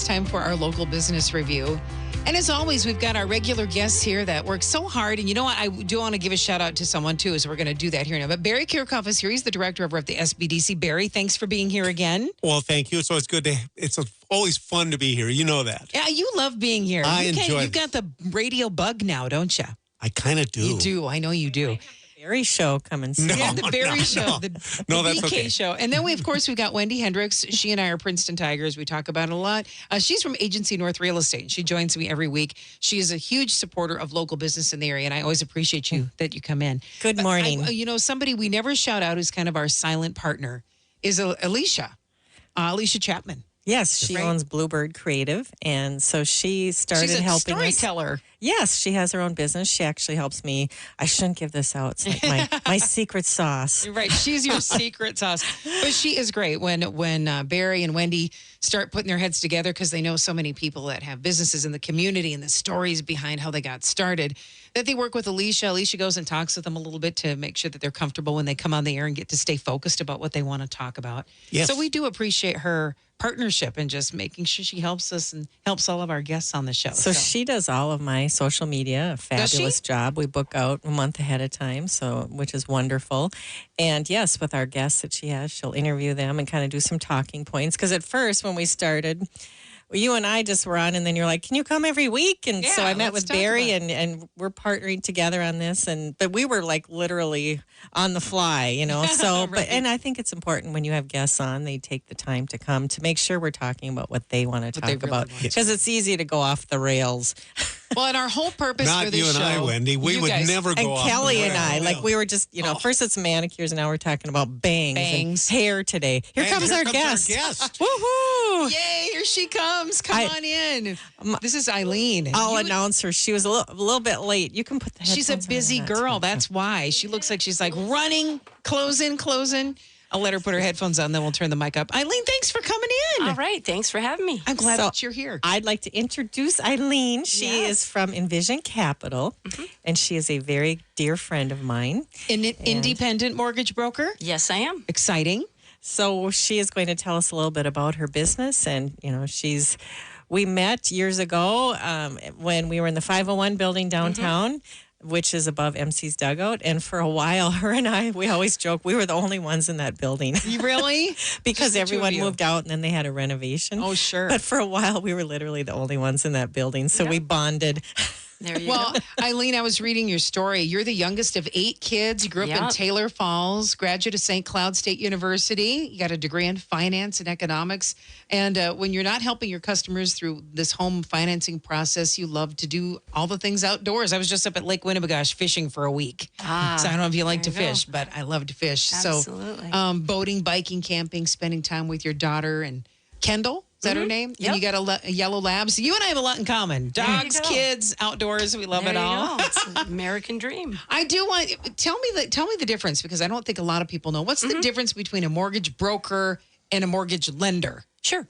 it's time for our local business review. And as always, we've got our regular guests here that work so hard. And you know what? I do want to give a shout out to someone, too, so we're going to do that here now. But Barry Kirchhoff is here. He's the director over at the SBDC. Barry, thanks for being here again. Well, thank you. So it's always fun to be here. You know that. Yeah, you love being here. I enjoy it. You've got the radio bug now, don't you? I kind of do. You do. I know you do. Barry show coming soon. Yeah, the Barry show, the that's BK okay. show. And then we've got Wendy Hendricks. She and I are Princeton Tigers. We talk about it a lot. She's from Agency North Real Estate. She joins me every week. She is a huge supporter of local business in the area, and I always appreciate you that you come in. Good morning. Somebody we never shout out who's kind of our silent partner is Alicia Chapman. Yes, she owns Bluebird Creative, and so she started helping us. She's a storyteller. Yes, she has her own business. She actually helps me. I shouldn't give this out. It's like my secret sauce. Right. She's your secret sauce. But she is great when Barry and Wendy start putting their heads together because they know so many people that have businesses in the community and the stories behind how they got started, that they work with Alicia. Alicia goes and talks with them a little bit to make sure that they're comfortable when they come on the air and get to stay focused about what they want to talk about. Yes. So we do appreciate her partnership and just making sure she helps us and helps all of our guests on the show. So she does all of my social media, a fabulous job. We book out a month ahead of time, which is wonderful. And yes, with our guests that she has, she'll interview them and kind of do some talking points. Because at first, when we started, you and I just were on, and then you're like, can you come every week? And so I met with Barry, and we're partnering together on this. But we were like literally on the fly, So, Right. and I think it's important when you have guests on, they take the time to come to make sure we're talking about what they want to talk about. Because it's easy to go off the rails. Well, and our whole purpose Not for this you show. and I, Wendy. We would never go and off. Kelly and I, No. we were just, first it's manicures, and now we're talking about bangs. And hair today. Here comes our guest. Woohoo! Yay, here she comes. Come on in. This is Eileen. I'll announce her. She was a little bit late. You can put the headphones She's a busy on. girl. That's why. She looks like she's like running, closing. I'll let her put her headphones on, then we'll turn the mic up. Eileen, thanks for coming in. All right. Thanks for having me. I'm glad that you're here. I'd like to introduce Eileen. She is from Envision Capital, and she is a very dear friend of mine. An independent mortgage broker? Yes, I am. Exciting. So she is going to tell us a little bit about her business, and we met years ago when we were in the 501 building downtown, which is above MC's Dugout. And for a while, her and I, we always joke, we were the only ones in that building. Really? Because everyone moved out and then they had a renovation. Oh, sure. But for a while, we were literally the only ones in that building. So we bonded. There you go. Eileen, I was reading your story. You're the youngest of 8 kids. You grew up in Taylor Falls, graduate of St. Cloud State University. You got a degree in finance and economics. And when you're not helping your customers through this home financing process, you love to do all the things outdoors. I was just up at Lake Winnebagosh fishing for a week. So I don't know if you like to fish, but I love to fish. Absolutely. So boating, biking, camping, spending time with your daughter and Kendall. Is that her name? Yep. And you got a yellow lab. So you and I have a lot in common. Dogs, kids, outdoors. We love it all. It's an American dream. I do want tell me the difference, because I don't think a lot of people know. What's the difference between a mortgage broker and a mortgage lender? Sure.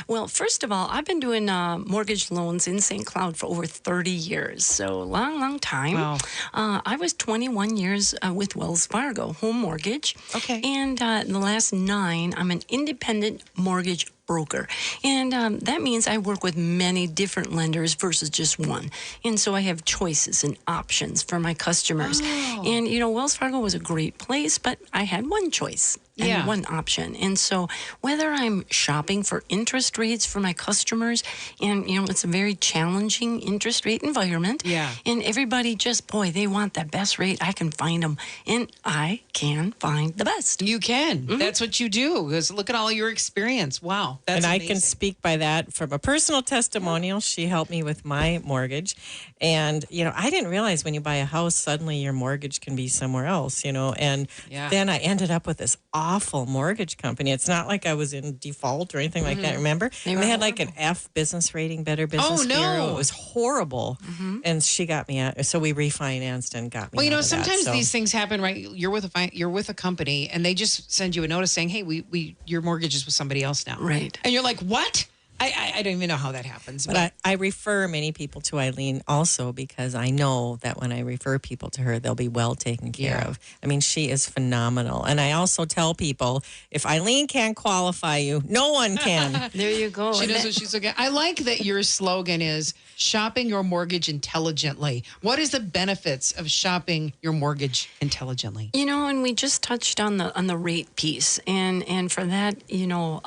Well, first of all, I've been doing mortgage loans in St. Cloud for over 30 years. So long time. Wow. I was 21 years with Wells Fargo, home mortgage. Okay. And in the last 9, I'm an independent mortgage broker. And that means I work with many different lenders versus just one. And so I have choices and options for my customers. Oh. And, Wells Fargo was a great place, but I had one choice and one option. And so whether I'm shopping for interest rates for my customers, and, it's a very challenging interest rate environment. Yeah. And everybody they want the best rate. I can find them. And I can find the best. You can. That's what you do. Because look at all your experience. Wow. That's I amazing. can speak by that from a personal testimonial. She helped me with my mortgage. And, I didn't realize when you buy a house, suddenly your mortgage can be somewhere else, And then I ended up with this awful mortgage company. It's not like I was in default or anything like that, remember? They had like an F business rating, Better Business Bureau. It was horrible. And she got me out. So we refinanced and got me out of sometimes that, these things happen, right? You're with a company and they just send you a notice saying, hey, your mortgage is with somebody else now. Right. And you're like, what? I don't even know how that happens. But I refer many people to Eileen also because I know that when I refer people to her, they'll be well taken care of. I mean, she is phenomenal. And I also tell people, if Eileen can't qualify you, no one can. There you go. She knows what she's looking at. I like that your slogan is shopping your mortgage intelligently. What is the benefits of shopping your mortgage intelligently? You know, and we just touched on the rate piece, and for that, you know,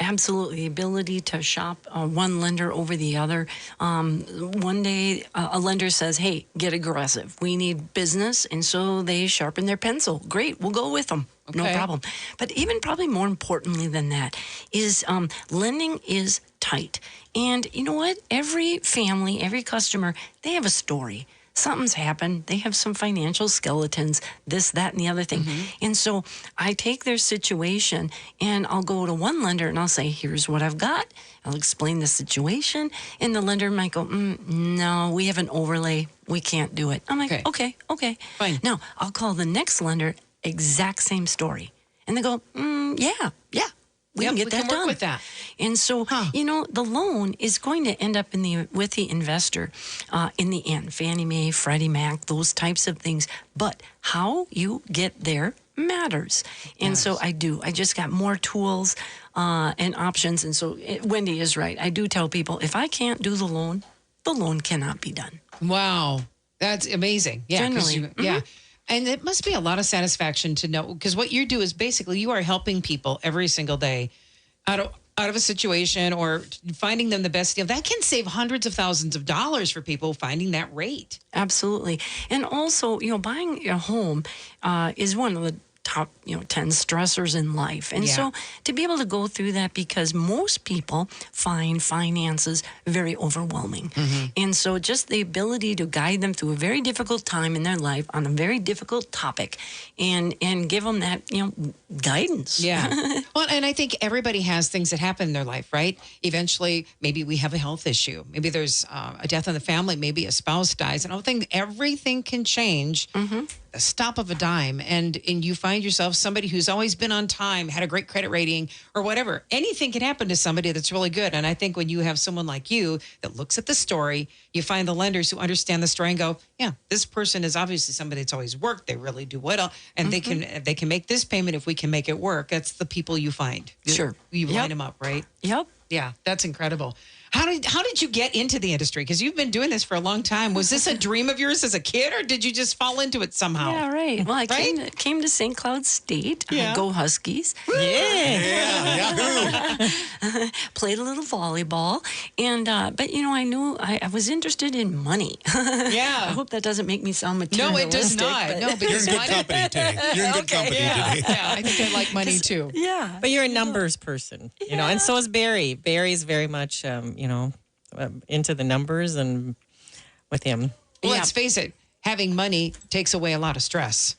absolutely the ability to shop one lender over the other. One day, a lender says, "Hey, get aggressive. We need business," and so they sharpen their pencil. Great, we'll go with them. Okay. No problem. But even probably more importantly than that is lending is tight. And you know what? Every family, every customer, they have a story. Something's happened. They have some financial skeletons, this, that, and the other thing. And so I take their situation and I'll go to one lender and I'll say, here's what I've got. I'll explain the situation. And the lender might go, no, we have an overlay. We can't do it. I'm like, okay. Fine. Now I'll call the next lender, exact same story. And they go, yeah. We can get that done. Work with that. And so, you know, the loan is going to end up with the investor in the end. Fannie Mae, Freddie Mac, those types of things. But how you get there matters. And so I do. I just got more tools and options. And so Wendy is right. I do tell people, if I can't do the loan cannot be done. Wow. That's amazing. Yeah. Generally. Yeah. And it must be a lot of satisfaction to know, because what you do is basically you are helping people every single day out of a situation or finding them the best deal. That can save hundreds of thousands of dollars for people finding that rate. Absolutely. And also, you know, buying a home is one of the top, 10 stressors in life. And so to be able to go through that, because most people find finances very overwhelming. And so just the ability to guide them through a very difficult time in their life on a very difficult topic and give them that, guidance. Yeah. Well, and I think everybody has things that happen in their life, right? Eventually, maybe we have a health issue. Maybe there's a death in the family. Maybe a spouse dies. And I think everything can change the stop of a dime. And you find yourself somebody who's always been on time, had a great credit rating or whatever. Anything can happen to somebody that's really good. And I think when you have someone like you that looks at the story, you find the lenders who understand the story and go, yeah, this person is obviously somebody that's always worked. They really do well. And they can make this payment if we can make it work. That's the people you find. Sure. You line them up, right? Yep. Yeah, that's incredible. How did you get into the industry? Because you've been doing this for a long time. Was this a dream of yours as a kid, or did you just fall into it somehow? Yeah, right. Well, I came to St. Cloud State. Go Huskies. Yeah. Played a little volleyball, and but I knew I was interested in money. Yeah. I hope that doesn't make me sound materialistic. No, it does not. But No, but You're in good company today. You're in good company today. Yeah, I think I like money too. Yeah. But you're a numbers person, and so is Barry. Barry's very much, into the numbers and with him. Well, let's face it, having money takes away a lot of stress.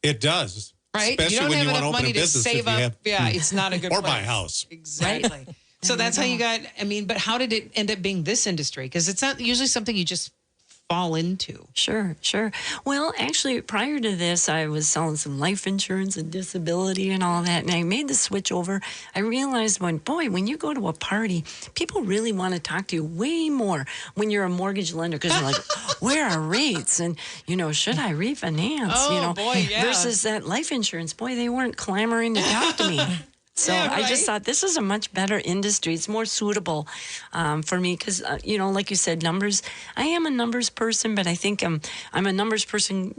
It does. Right? Especially you don't when have you want enough to open money a to business. save up. It's not a good or place. buy a house. Exactly. So that's how you got, but how did it end up being this industry? Because it's not usually something you just fall into. Sure. Well, actually, prior to this, I was selling some life insurance and disability and all that, and I made the switch over. I realized when you go to a party, people really want to talk to you way more when you're a mortgage lender, because they're like, where are rates? And, should I refinance? Oh, boy, yeah. Versus that life insurance. Boy, they weren't clamoring to talk to me. So I just thought this is a much better industry. It's more suitable for me because, like you said, numbers. I am a numbers person, but I think I'm a numbers person,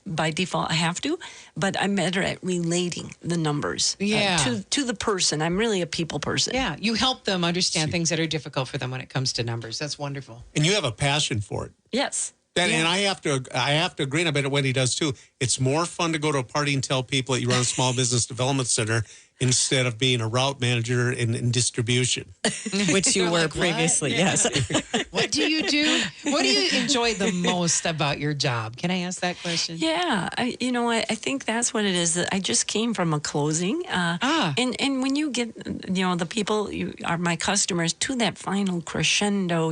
by default. I have to, but I'm better at relating the numbers to the person. I'm really a people person. Yeah, you help them understand things that are difficult for them when it comes to numbers. That's wonderful. And you have a passion for it. Yes. And I have to agree, and I bet Wendy does too. It's more fun to go to a party and tell people that you run a small business development center instead of being a route manager in distribution. Which you were previously, yes. What do you do? What do you enjoy the most about your job? Can I ask that question? Yeah, I think that's what it is. That I just came from a closing, and when you get, the people are my customers to that final crescendo,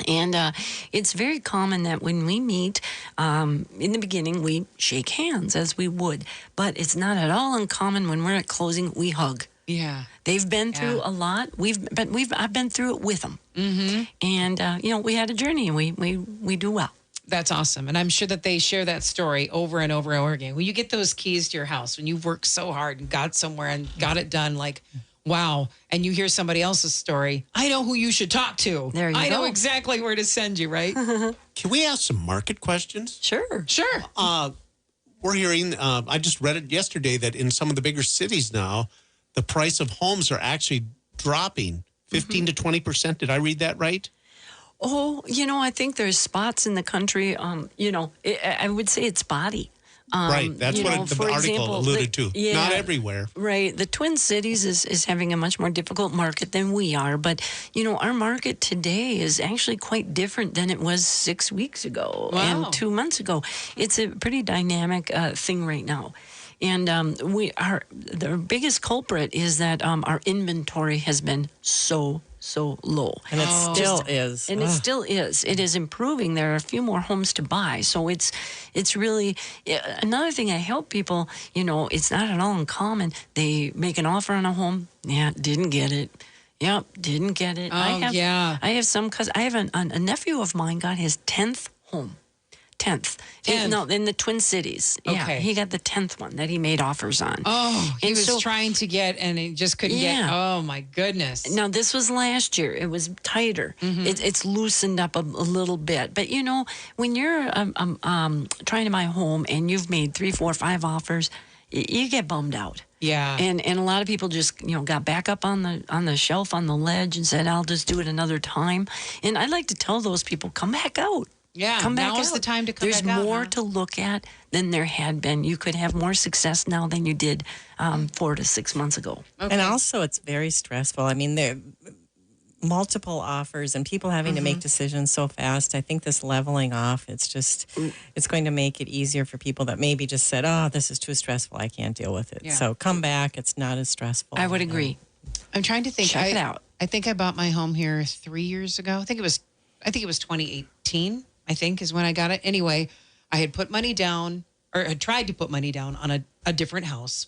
And it's very common that when we meet, in the beginning, we shake hands as we would. But it's not at all uncommon when we're at closing, we hug. Yeah. They've been through a lot. I've been through it with them. Mm-hmm. And we had a journey, and we do well. That's awesome. And I'm sure that they share that story over and over and over again. When you get those keys to your house, when you've worked so hard and got somewhere and got it done, like, wow. And you hear somebody else's story, I know who you should talk to. There you I go. know exactly where to send you, right? Can we ask some market questions? Sure. Sure. We're hearing, I just read it yesterday, that in some of the bigger cities now, the price of homes are actually dropping 15 to 20%. Did I read that right? Oh, I think there's spots in the country, I would say it's spotty. Right. That's what the article example, alluded to. yeah, Not everywhere. Right. The Twin Cities is having a much more difficult market than we are. But, our market today is actually quite different than it was 6 weeks ago and 2 months ago. It's a pretty dynamic thing right now. And the biggest culprit is that our inventory has been so low. And it still is. And it still is. It is improving. There are a few more homes to buy. So it's really another thing I help people, it's not at all uncommon. They make an offer on a home. Yeah, didn't get it. Yep, didn't get it. Oh, I have some I have a nephew of mine got his 10th home. 10th. No, in the Twin Cities. Yeah, Okay. he got the 10th one that he made offers on. Oh, he was trying to get, and he just couldn't get. Oh, my goodness. Now, this was last year. It was tighter. It's loosened up a little bit. But, when you're trying to buy a home and you've made 3, 4, 5 offers, you get bummed out. Yeah. And a lot of people just, got back up on the shelf, on the ledge, and said, I'll just do it another time. And I'd like to tell those people, come back out. Yeah, come back now is out. the time to come There's back out. There's more to look at than there had been. You could have more success now than you did 4 to 6 months ago. Okay. And also, it's very stressful. I mean, there are multiple offers and people having to make decisions so fast. I think this leveling off, it's going to make it easier for people that maybe just said, oh, this is too stressful. I can't deal with it. Yeah. So come back. It's not as stressful. I would agree. I'm trying to think. Check it out. I think I bought my home here 3 years ago. I think it was 2018. I think is when I got it. Anyway, I had put money down, or had tried to put money down on a different house.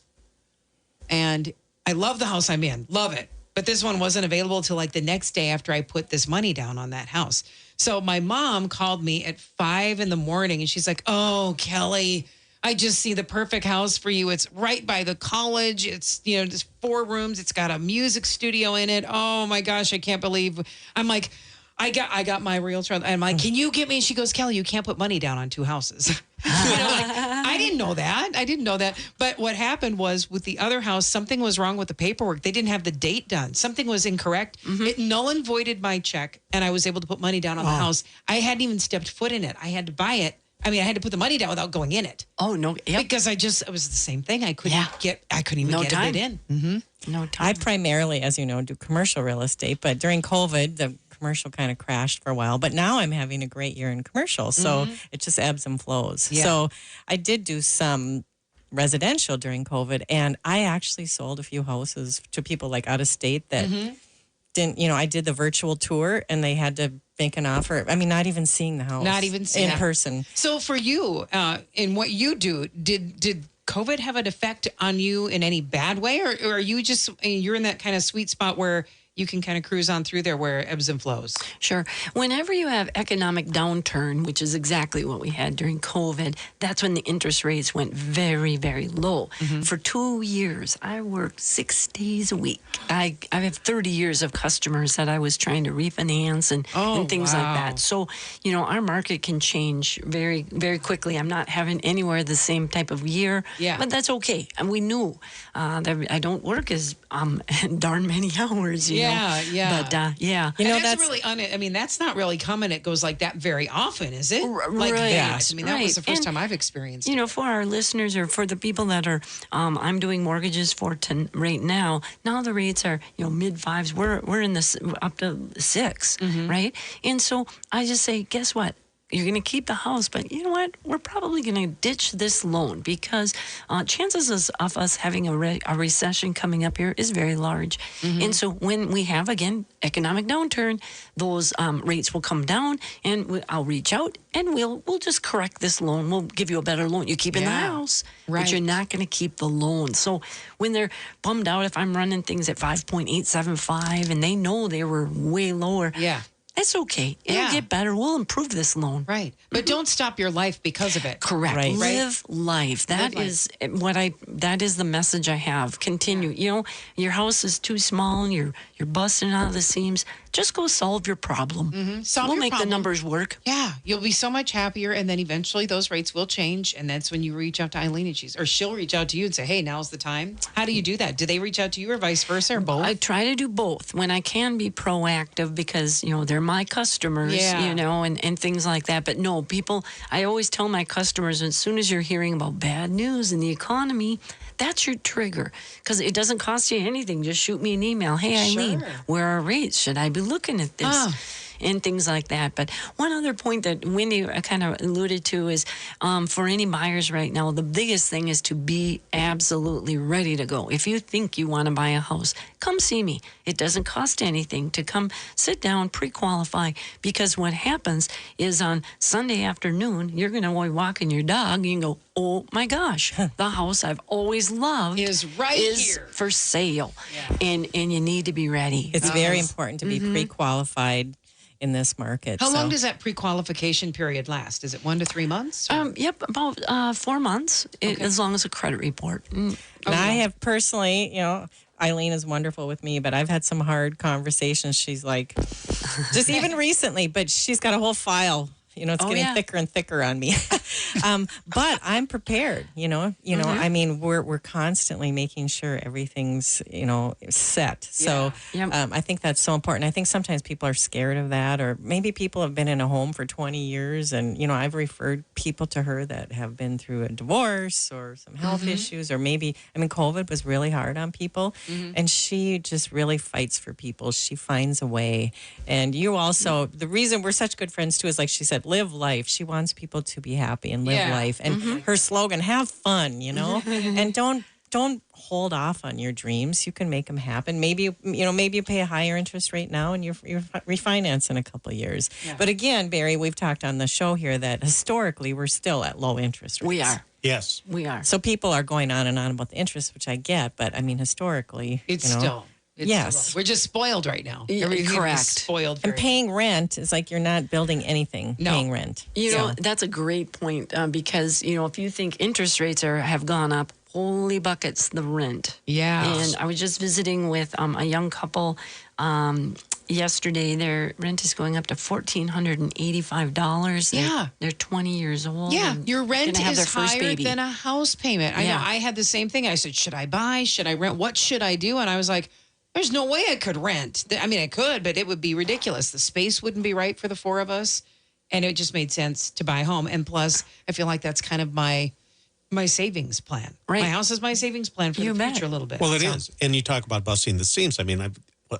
And I love the house I'm in. Love it. But this one wasn't available till like the next day after I put this money down on that house. So my mom called me at 5 a.m. and she's like, oh, Kelly, I just see the perfect house for you. It's right by the college. It's, just 4 rooms. It's got a music studio in it. Oh my gosh, I can't believe. I'm like, I got my realtor. I'm like, can you get me? And she goes, Kelly, you can't put money down on 2 houses. I didn't know that. But what happened was with the other house, something was wrong with the paperwork. They didn't have the date done. Something was incorrect. It null and voided my check, and I was able to put money down on the house. I hadn't even stepped foot in it. I had to buy it. I mean, I had to put the money down without going in it. Oh, no. Yep. Because it was the same thing. I couldn't even get it in. No time. I primarily, as you know, do commercial real estate, but during COVID, the commercial kind of crashed for a while, but now I'm having a great year in commercial. So it just ebbs and flows. Yeah. So I did do some residential during COVID, and I actually sold a few houses to people like out of state that didn't, I did the virtual tour and they had to make an offer. I mean, not even seeing the house. Not even seeing in person. So for you, in what you do, did COVID have an effect on you in any bad way? Or are you you're in that kind of sweet spot where you can kind of cruise on through there where it ebbs and flows? Sure. Whenever you have economic downturn, which is exactly what we had during COVID, that's when the interest rates went very, very low. For 2 years, I worked 6 days a week. I have 30 years of customers that I was trying to refinance and things like that. So, our market can change very, very quickly. I'm not having anywhere the same type of year, but that's okay. And we knew that I don't work as darn many hours, you know. Yeah. But, that's really, that's not really common. It goes like that very often, is it? Like right. that. I mean, that was the first time I've experienced it. For our listeners or for the people that are, I'm doing mortgages for right now. Now the rates are, mid 5s. We're in this up to 6, right? And so I just say, guess what? you're going to keep the house, but you know what? We're probably going to ditch this loan because chances of us having a recession coming up here is very large. And so when we have, again, economic downturn, those rates will come down, and I'll reach out and we'll just correct this loan. We'll give you a better loan. You keep in the house, but you're not going to keep the loan. So when they're bummed out, if I'm running things at 5.875 and they know they were way lower, it's okay. It'll get better. We'll improve this loan. Right. But don't stop your life because of it. Correct. Right. Live life. That is that is the message I have. Continue. You know, your house is too small and you're busting out of the seams. Just go solve your problem. Solve we'll your make problem. the numbers work. Yeah, you'll be so much happier, and then eventually those rates will change, and that's when you reach out to Eileen, and she'll reach out to you and say, "Hey, now's the time." How do you do that? Do they reach out to you, or vice versa, or both? I try to do both when I can be proactive because, you know, they're my customers, you know, and things like that. But no, people, I always tell my customers, as soon as you're hearing about bad news in the economy, that's your trigger because it doesn't cost you anything. Just shoot me an email. Hey, Eileen, where are rates? Should I be looking at this? And things like that. But one other point that Wendy kind of alluded to is for any buyers right now, the biggest thing is to be absolutely ready to go. If you think you want to buy a house, come see me. It doesn't cost anything to come sit down, pre-qualify, because what happens is on Sunday afternoon, you're going to be walking your dog, you can go, oh my gosh, the house I've always loved is here for sale. And you need to be ready. It's very important to be pre-qualified in this market. How long does that pre-qualification period last? Is it 1 to 3 months? Yep, about 4 months, as long as a credit report. And I have personally, you know, Eileen is wonderful with me, but I've had some hard conversations. She's like, just even recently, but she's got a whole file. You know, it's getting thicker and thicker on me. But I'm prepared, you know, I mean, we're constantly making sure everything's, you know, set. So I think that's so important. I think sometimes people are scared of that, or maybe people have been in a home for 20 years. And, you know, I've referred people to her that have been through a divorce or some health issues, or maybe, I mean, COVID was really hard on people. And she just really fights for people. She finds a way. And you also, the reason we're such good friends too is, like she said, live life. She wants people to be happy and live life. And her slogan, have fun, you know, and don't hold off on your dreams. You can make them happen. Maybe, you know, maybe you pay a higher interest rate now and you're refinance in a couple of years. But again, Barry, we've talked on the show here that historically we're still at low interest rates. We are. Yes. We are. So people are going on and on about the interest, which I get, but I mean, historically, It's you know, still. Yes. We're just spoiled right now. Correct. Is spoiled. And paying rent is like you're not building anything. Paying rent. You know, that's a great point because, you know, if you think interest rates have gone up, holy buckets, the rent. Yeah. And I was just visiting with a young couple yesterday. Their rent is going up to $1,485. Yeah. They're 20 years old. Yeah, your rent have their is first higher baby. than a house payment. I know. I had the same thing. I said, should I buy? Should I rent? What should I do? And I was like, there's no way I could rent. I mean, I could, but it would be ridiculous. The space wouldn't be right for the four of us. And it just made sense to buy a home. And plus, I feel like that's kind of my savings plan. Right. My house is my savings plan for the future a little bit. Well, it is. And you talk about busting the seams. I mean,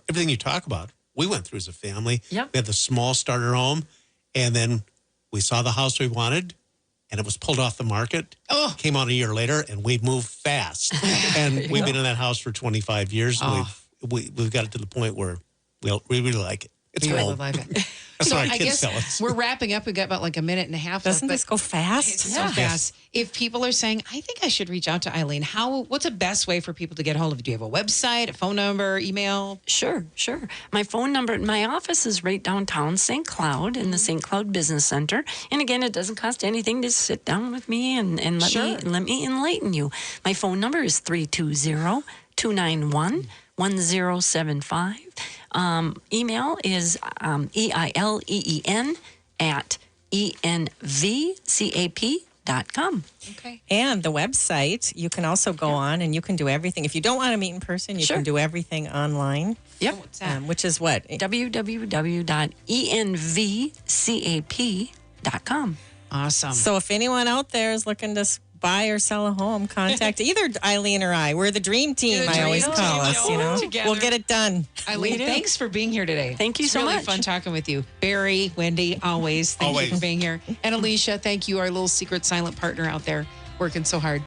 everything you talk about, we went through as a family. Yep. We had the small starter home, and then we saw the house we wanted, and it was pulled off the market. Oh. Came out a year later, and we moved fast. And we've been in that house for 25 years. Oh. We've got it to the point where we really like it. It's We really home. like it. That's So what our I kids guess tell us. we're wrapping up. We've got about like a minute and a half Doesn't left. this go fast? It's so fast. If people are saying, I think I should reach out to Eileen, what's the best way for people to get a hold of you? Do you have a website, a phone number, email? Sure. My phone number, my office is right downtown St. Cloud in the St. Cloud Business Center. And again, it doesn't cost anything to sit down with me and let me enlighten you. My phone number is 320-291-1075. Email is eileen@envcap.com. Okay. And the website, you can also go on and you can do everything. If you don't want to meet in person, you can do everything online. Yep. What's that? Which is what? www.envcap.com. Awesome. So if anyone out there is looking to buy or sell a home, contact either Eileen or I. We're the dream team. I always call us. Together. We'll get it done. Eileen, thanks for being here today. Thank you it's so really much. Fun talking with you. Barry, Wendy, always. Thank you for being here. And Alicia, thank you, our little secret silent partner out there, working so hard.